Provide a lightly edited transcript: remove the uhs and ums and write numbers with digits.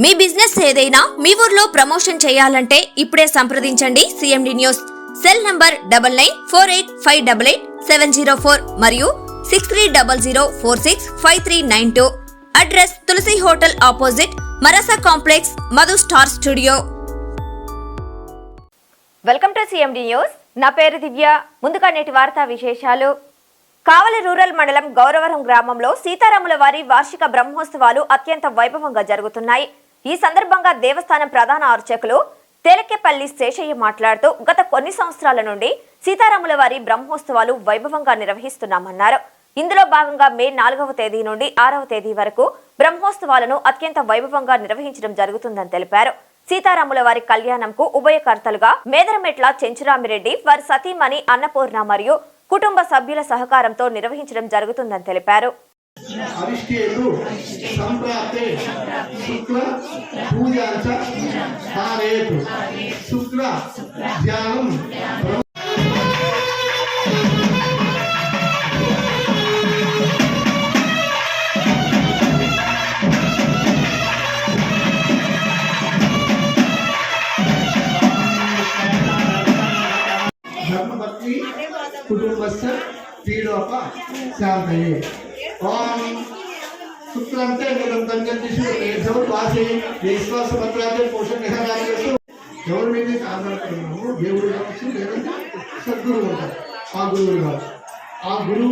మీ business ఏదైనా మీ ఊర్లో promotion చేయాలంటే ఇప్పుడే సంప్రదించండి సిఎండి న్యూస్. సెల్ నంబర్ 9948588704 మరియు 6300465392. Address Tulasi hotel opposite Marasa complex, Madhu star studio. Welcome to CMD news. నా పేరు దివ్య. ముందుగా నేటి వార్తా విశేషాలు. కావలి రూరల్ మండలం గౌరవరం గ్రామంలో సీతారాముల వారి వార్షిక బ్రహ్మోత్సవాలు అత్యంత వైభవంగా జరుగుతున్నాయి. ఈ సందర్భంగా దేవస్థానం ప్రధాన అర్చకులు తేలకెపల్లి శేషయ్య మాట్లాడుతూ గత కొన్ని సంవత్సరాల నుండి సీతారాముల వారి బ్రహ్మోత్సవాలు వైభవంగా నిర్వహిస్తున్నామన్నారు. ఇందులో భాగంగా మే 4వ తేదీ నుండి 6వ తేదీ వరకు బ్రహ్మోత్సవాలను అత్యంత వైభవంగా నిర్వహించడం జరుగుతుందని తెలిపారు. సీతారాముల వారి కళ్యాణంకు ఉభయకర్తలుగా మేదరమెట్ల చెంచురామిరెడ్డి, వారి సతీమణి అన్నపూర్ణ మరియు కుటుంబ సభ్యుల సహకారంతో నిర్వహించడం జరుగుతుందని తెలిపారు. धर्मभक्ति कुटुंबस्य पीडोप शांतये ओम शुक्रांते निरंतरंगतिषु तेजो वासे विश्वास पत्राते पोषण निहरायसु ఎవరి మీద ఆధారపడుతున్నాము దేవుడు కావచ్చు లేదంటే సద్గురువు ఉంటారు. ఆ గురువు